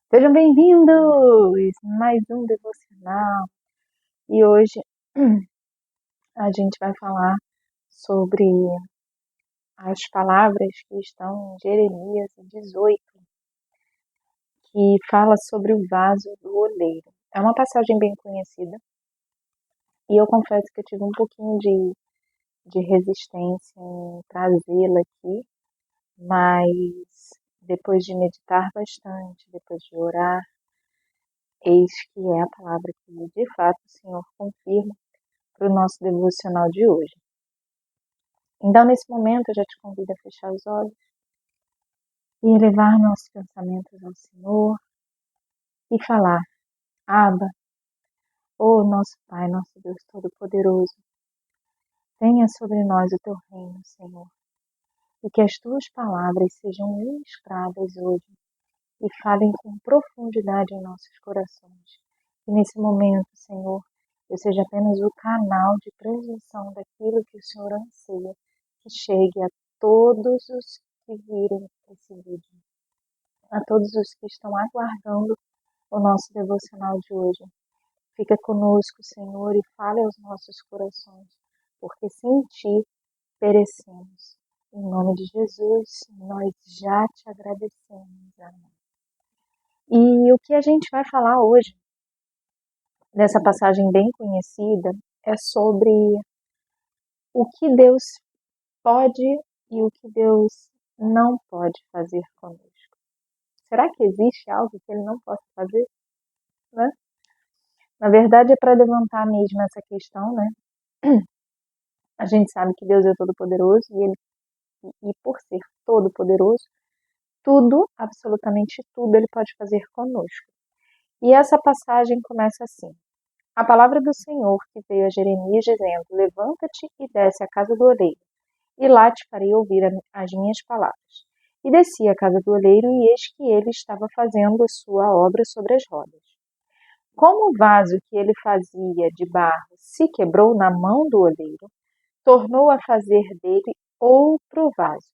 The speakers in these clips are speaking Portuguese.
Sejam bem-vindos! Mais um devocional. E hoje a gente vai falar sobre as palavras que estão em Jeremias 18, que fala sobre o vaso do oleiro. É uma passagem bem conhecida e eu confesso que eu tive um pouquinho de resistência em trazê-la aqui, mas depois de meditar bastante, depois de orar, eis que é a palavra que de fato o Senhor confirma para o nosso devocional de hoje. Então, nesse momento, eu já te convido a fechar os olhos e elevar nossos pensamentos ao Senhor e falar: Abba, ó nosso Pai, nosso Deus Todo-Poderoso, venha sobre nós o teu reino, Senhor, e que as tuas palavras sejam ministradas hoje e falem com profundidade em nossos corações. E nesse momento, Senhor, eu seja apenas o canal de transmissão daquilo que o Senhor anseia que chegue a todos os que virem esse vídeo, a todos os que estão aguardando o nosso devocional de hoje. Fica conosco, Senhor, e fale aos nossos corações, porque sem Ti perecemos. Em nome de Jesus, nós já te agradecemos. Amém. E o que a gente vai falar hoje, nessa passagem bem conhecida, é sobre o que Deus pode e o que Deus não pode fazer conosco. Será que existe algo que Ele não possa fazer? Né? Na verdade, é para levantar mesmo essa questão, né? A gente sabe que Deus é todo-poderoso e por ser todo-poderoso, tudo, absolutamente tudo, Ele pode fazer conosco. E essa passagem começa assim. A palavra do Senhor que veio a Jeremias dizendo: Levanta-te e desce à casa do oleiro, e lá te farei ouvir as minhas palavras. E desci à casa do oleiro, e eis que ele estava fazendo a sua obra sobre as rodas. Como o vaso que ele fazia de barro se quebrou na mão do oleiro, tornou a fazer dele outro vaso,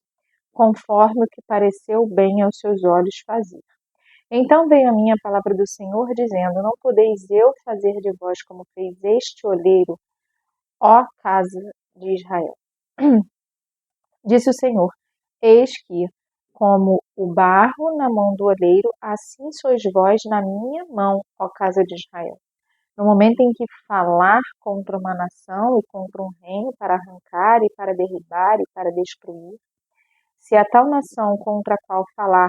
conforme o que pareceu bem aos seus olhos fazer. Então veio a mim a palavra do Senhor, dizendo: Não podeis eu fazer de vós como fez este oleiro, ó casa de Israel. Disse o Senhor: Eis que, como o barro na mão do oleiro, assim sois vós na minha mão, ó casa de Israel. No momento em que falar contra uma nação e contra um reino para arrancar e para derribar e para destruir, se a tal nação contra a qual falar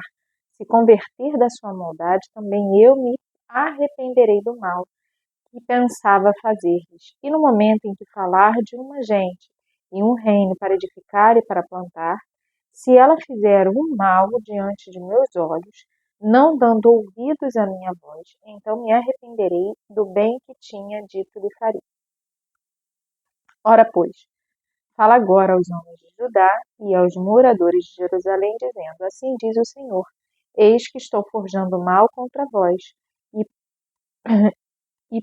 se converter da sua maldade, também eu me arrependerei do mal que pensava fazer-lhes. E no momento em que falar de uma gente e um reino para edificar e para plantar, se ela fizer um mal diante de meus olhos, não dando ouvidos à minha voz, então me arrependerei do bem que tinha dito lhe faria. Ora, pois, fala agora aos homens de Judá e aos moradores de Jerusalém, dizendo: Assim diz o Senhor: Eis que estou forjando mal contra vós e, e,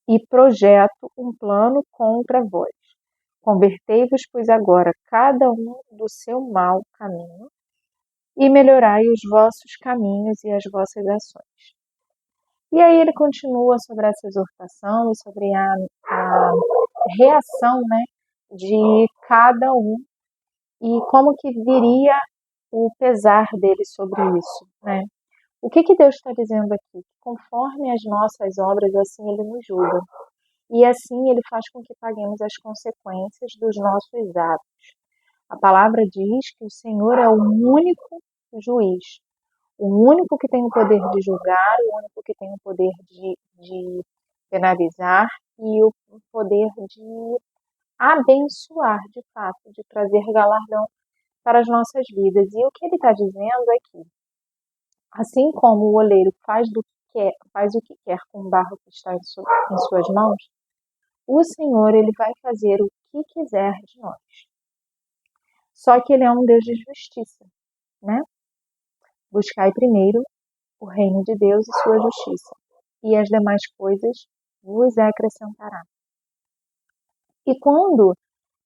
e projeto um plano contra vós. Convertei-vos, pois, agora cada um do seu mau caminho e melhorai os vossos caminhos e as vossas ações. E aí ele continua sobre essa exortação e sobre a reação, né, de cada um e como que viria o pesar dele sobre isso, né? O que Deus está dizendo aqui? Conforme as nossas obras, assim Ele nos julga. E assim Ele faz com que paguemos as consequências dos nossos atos. A palavra diz que o Senhor é o único juiz, o único que tem o poder de julgar, o único que tem o poder de penalizar e o poder de abençoar, de fato, de trazer galardão para as nossas vidas. E o que ele está dizendo é que, assim como o oleiro faz o que quer com o barro que está em suas mãos, o Senhor ele vai fazer o que quiser de nós. Só que ele é um Deus de justiça, né? Buscai primeiro o reino de Deus e sua justiça, e as demais coisas vos acrescentará. E quando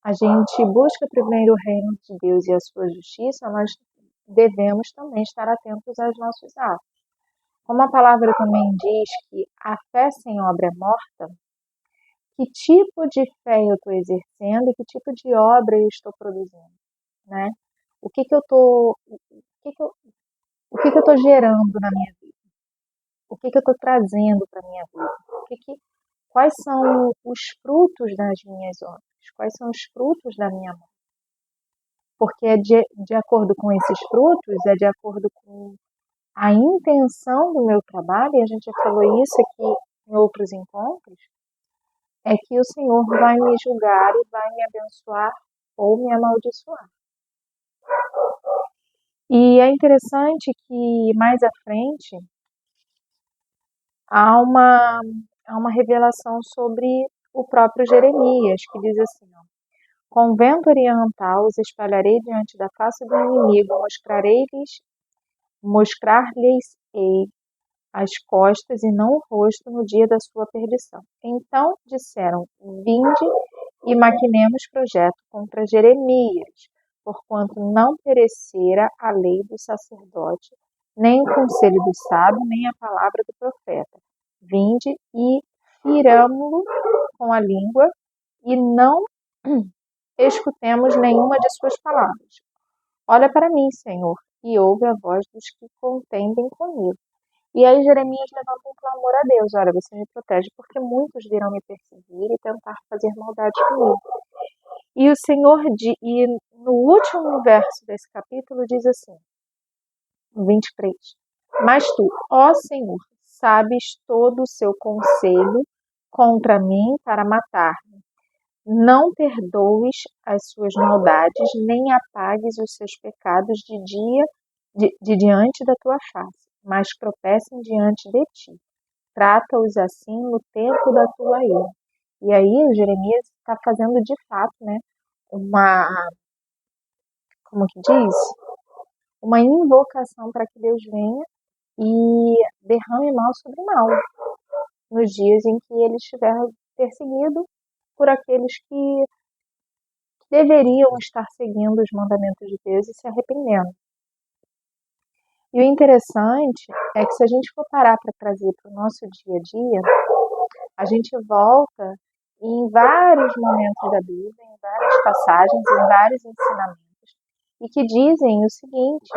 a gente busca primeiro o reino de Deus e a sua justiça, nós devemos também estar atentos aos nossos atos. Como a palavra também diz que a fé sem obra é morta, que tipo de fé eu estou exercendo e que tipo de obra eu estou produzindo, né? O que que eu estou, o que que eu estou gerando na minha vida? O que que eu estou trazendo para a minha vida? Quais são os frutos das minhas obras? Quais são os frutos da minha mão? Porque é de acordo com esses frutos, é de acordo com a intenção do meu trabalho, e a gente já falou isso aqui em outros encontros, é que o Senhor vai me julgar e vai me abençoar ou me amaldiçoar. E é interessante que mais à frente há uma revelação sobre o próprio Jeremias, que diz assim, ó, com vento oriental os espalharei diante da face do inimigo, mostrar-lhes-ei as costas e não o rosto no dia da sua perdição. Então disseram, vinde e maquinemos projeto contra Jeremias, porquanto não perecera a lei do sacerdote, nem o conselho do sábio, nem a palavra do profeta. Vinde e firamo-lo com a língua e não escutemos nenhuma de suas palavras. Olha para mim, Senhor, e ouve a voz dos que contendem comigo. E aí Jeremias levanta um clamor a Deus, olha, você me protege porque muitos virão me perseguir e tentar fazer maldade comigo. E o Senhor, e no último verso desse capítulo diz assim, 23, mas tu, ó Senhor, sabes todo o seu conselho contra mim para matar-me. Não perdoes as suas maldades, nem apagues os seus pecados de diante da tua face, mas tropecem diante de ti. Trata-os assim no tempo da tua ira. E aí o Jeremias está fazendo de fato, né, como que diz? Uma invocação para que Deus venha e derrame mal sobre mal, nos dias em que ele estiver perseguido por aqueles que deveriam estar seguindo os mandamentos de Deus e se arrependendo. E o interessante é que se a gente for parar para trazer para o nosso dia a dia, a gente volta em vários momentos da Bíblia, em várias passagens, em vários ensinamentos, e que dizem o seguinte,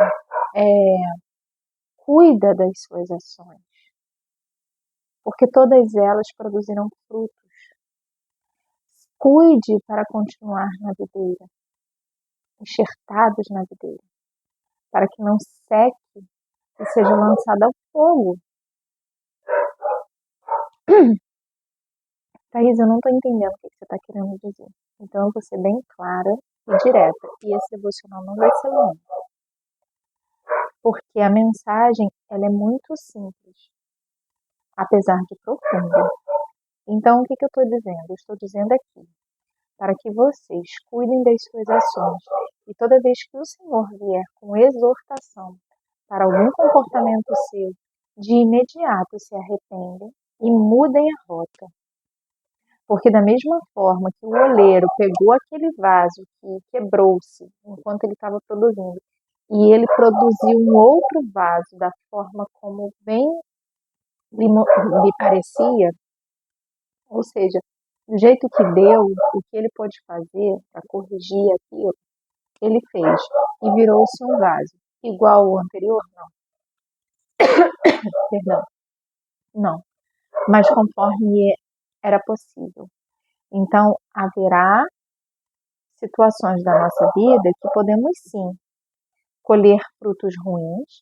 cuida das suas ações, porque todas elas produzirão frutos. Cuide para continuar na videira, enxertados na videira, para que não seque e seja lançado ao fogo. Thaís, eu não estou entendendo o que você está querendo dizer. Então eu vou ser bem clara e direta. E esse devocional não vai ser longo. Porque a mensagem ela é muito simples, apesar de profunda. Então o que eu estou dizendo? Eu estou dizendo aqui, para que vocês cuidem das suas ações. E toda vez que o Senhor vier com exortação para algum comportamento seu, de imediato se arrependem e mudem a rota. Porque da mesma forma que o oleiro pegou aquele vaso que quebrou-se enquanto ele estava produzindo, e ele produziu um outro vaso da forma como bem lhe parecia, ou seja, do jeito que deu, o que ele pôde fazer para corrigir aquilo, ele fez e virou-se um vaso. Igual ao anterior? Não. Perdão. Não. Mas conforme era possível. Então, haverá situações da nossa vida que podemos sim colher frutos ruins,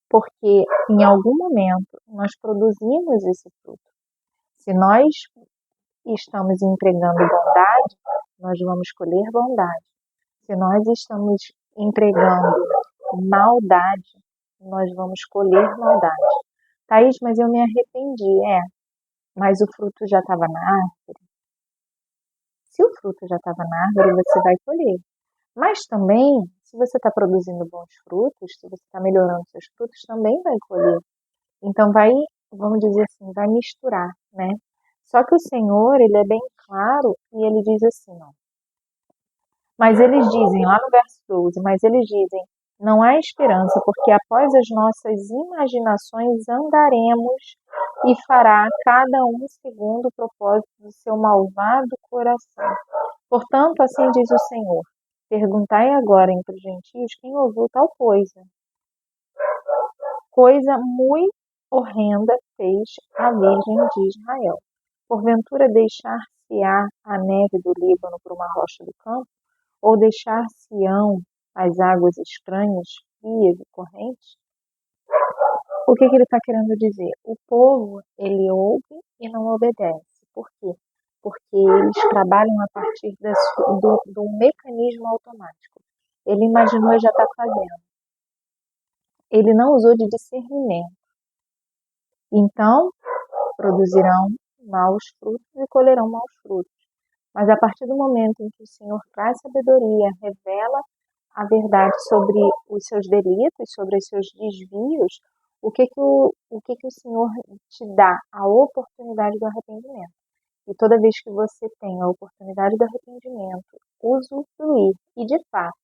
porque em algum momento nós produzimos esse fruto. Se nós estamos entregando bondade, nós vamos colher bondade. Se nós estamos entregando maldade, nós vamos colher maldade. Thaís, mas eu me arrependi. Mas o fruto já estava na árvore. Se o fruto já estava na árvore, você vai colher. Mas também, se você está produzindo bons frutos, se você está melhorando seus frutos, também vai colher. Então vai, vamos dizer assim, vai misturar, né? Só que o Senhor, ele é bem claro e ele diz assim, ó. Mas eles dizem, lá no verso 12, mas eles dizem, Não há esperança, porque após as nossas imaginações andaremos e fará cada um segundo o propósito do seu malvado coração. Portanto, assim diz o Senhor: perguntai agora entre os gentios quem ouviu tal coisa. Coisa muito horrenda fez a Virgem de Israel. Porventura deixar-se-á a neve do Líbano por uma rocha do campo? Ou deixar-se-ão as águas estranhas, frias e correntes? O que ele está querendo dizer? O povo, ele ouve e não obedece. Por quê? Porque eles trabalham a partir do mecanismo automático. Ele imaginou e já está fazendo. Ele não usou de discernimento. Então, produzirão maus frutos e colherão maus frutos. Mas a partir do momento em que o Senhor traz sabedoria, revela a verdade sobre os seus delitos, sobre os seus desvios, o que o Senhor te dá? A oportunidade do arrependimento. E toda vez que você tem a oportunidade do arrependimento, usufruir e de fato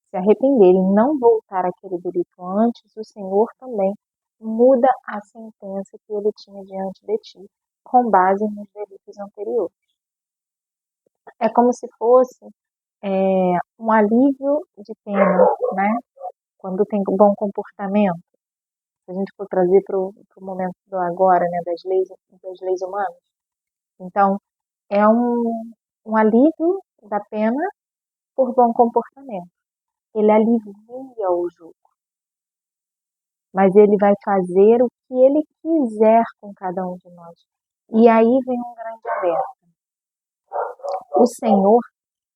se arrepender e não voltar àquele delito antes, o Senhor também muda a sentença que ele tinha diante de ti, com base nos delitos anteriores. É como se fosse um alívio de pena, né? Quando tem bom comportamento, se a gente for trazer para o momento do agora, né, das leis humanas. Então, é um alívio da pena por bom comportamento. Ele alivia o jugo, mas ele vai fazer o que ele quiser com cada um de nós. E aí vem um grande alerta. O Senhor,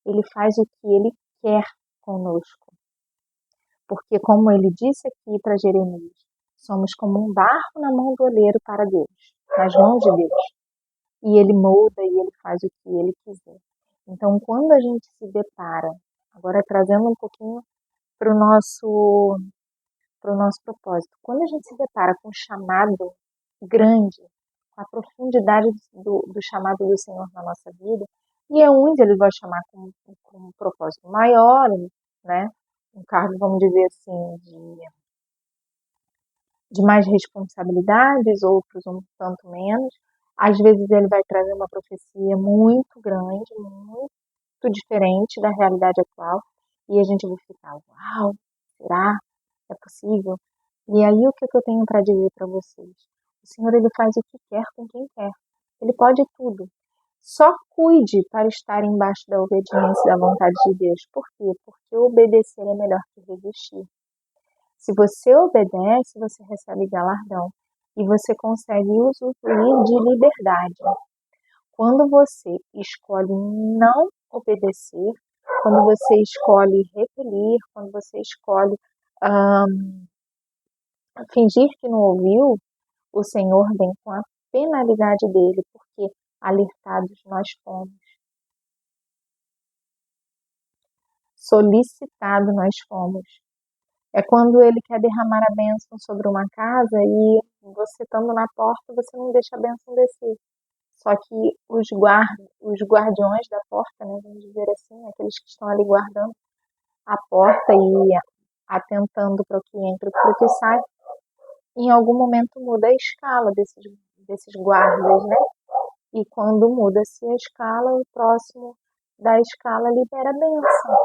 ele faz o que ele quer conosco. Porque, como ele disse aqui para Jeremias, somos como um barro na mão do oleiro para Deus, nas mãos de Deus. E ele molda e ele faz o que ele quiser. Então, quando a gente se depara, agora trazendo um pouquinho para o nosso propósito, quando a gente se depara com um chamado grande, com a profundidade do chamado do Senhor na nossa vida, e é onde ele vai chamar com um propósito maior, né? Um cargo, vamos dizer assim, de mais responsabilidades, outros um tanto menos. Às vezes ele vai trazer uma profecia muito grande, muito diferente da realidade atual, e a gente vai ficar, uau, será? É possível? E aí o que eu tenho para dizer para vocês? O Senhor, ele faz o que quer com quem quer. Ele pode tudo. Só cuide para estar embaixo da obediência da vontade de Deus. Por quê? Porque obedecer é melhor que resistir. Se você obedece, você recebe galardão e você consegue usufruir de liberdade. Quando você escolhe não obedecer, quando você escolhe repelir, quando você escolhe fingir que não ouviu, o Senhor vem com a penalidade dele, porque alertados nós fomos. Solicitado nós fomos. É quando ele quer derramar a bênção sobre uma casa e você estando na porta, você não deixa a bênção descer. Só que os guardiões da porta, né, vamos dizer assim, aqueles que estão ali guardando a porta e atentando para o que entra e para o que sai, em algum momento muda a escala desses guardas, né? E quando muda-se a escala, o próximo da escala libera a bênção.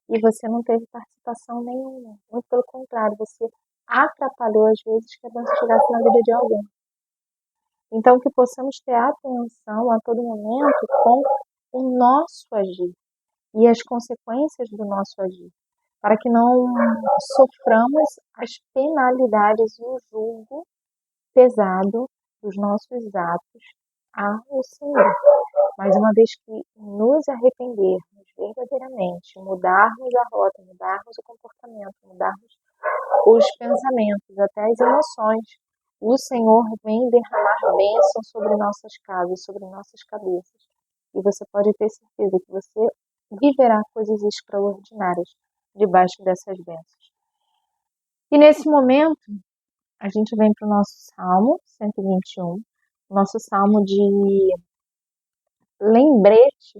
E você não teve participação nenhuma. Muito pelo contrário, você atrapalhou às vezes que a bênção chegasse na vida de alguém. Então, que possamos ter atenção a todo momento com o nosso agir e as consequências do nosso agir, para que não soframos as penalidades e o julgo pesado dos nossos atos ao Senhor. Mas uma vez que nos arrependermos verdadeiramente, mudarmos a rota, mudarmos o comportamento, mudarmos os pensamentos, até as emoções, o Senhor vem derramar bênção sobre nossas casas, sobre nossas cabeças. E você pode ter certeza que você viverá coisas extraordinárias debaixo dessas bênçãos. E nesse momento, a gente vem para o nosso Salmo 121, nosso Salmo de lembrete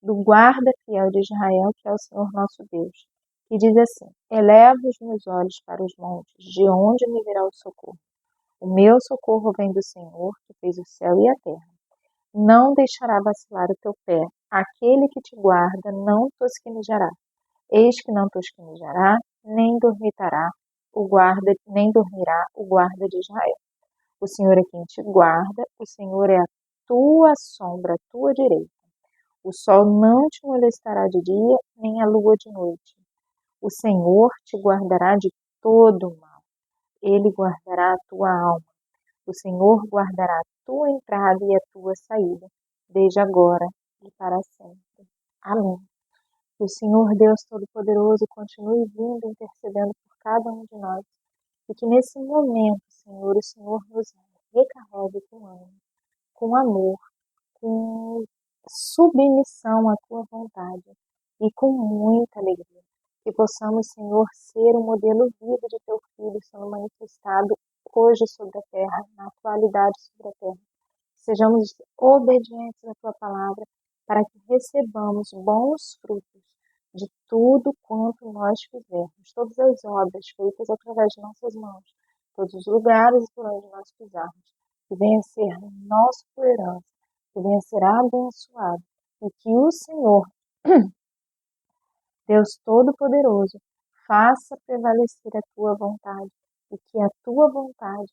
do guarda fiel de Israel, que é o Senhor nosso Deus, e diz assim: eleva os meus olhos para os montes, de onde me virá o socorro? O meu socorro vem do Senhor, que fez o céu e a terra. Não deixará vacilar o teu pé. Aquele que te guarda não tosquenejará. Eis que não tosquenejará, nem dormitará nem dormirá o guarda de Israel. O Senhor é quem te guarda, o Senhor é a tua sombra, a tua direita. O sol não te molestará de dia, nem a lua de noite. O Senhor te guardará de todo o mal. Ele guardará a tua alma. O Senhor guardará a tua entrada e a tua saída, desde agora e para sempre. Amém. Que o Senhor Deus Todo-Poderoso continue vindo intercedendo por cada um de nós e que nesse momento, Senhor, o Senhor nos recarregue com ânimo, com amor, com submissão à tua vontade e com muita alegria. Que possamos, Senhor, ser um modelo vivo de teu Filho sendo manifestado hoje sobre a terra, na atualidade sobre a terra. Sejamos obedientes à tua palavra para que recebamos bons frutos de tudo quanto nós fizermos, todas as obras feitas através de nossas mãos, todos os lugares por onde nós pisarmos, que venha a ser nossa herança, que venha a ser abençoado e que o Senhor, Deus Todo-Poderoso, faça prevalecer a tua vontade e que a tua vontade,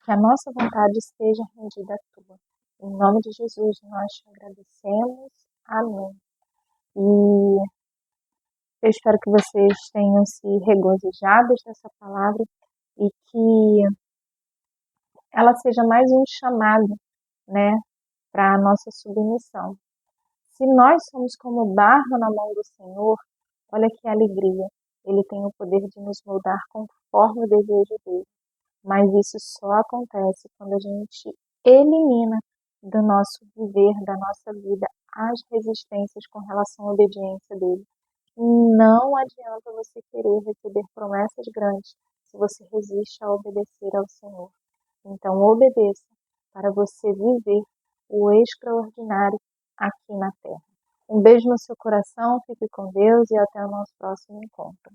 que a nossa vontade esteja rendida à tua. Em nome de Jesus, nós te agradecemos. Amém. E eu espero que vocês tenham se regozijados dessa palavra e que ela seja mais um chamado, né, para a nossa submissão. Se nós somos como barro na mão do Senhor, olha que alegria. Ele tem o poder de nos moldar conforme o desejo dele. Mas isso só acontece quando a gente elimina do nosso viver, da nossa vida, as resistências com relação à obediência dele. Não adianta você querer receber promessas grandes se você resiste a obedecer ao Senhor. Então, obedeça para você viver o extraordinário aqui na terra. Um beijo no seu coração, fique com Deus e até o nosso próximo encontro.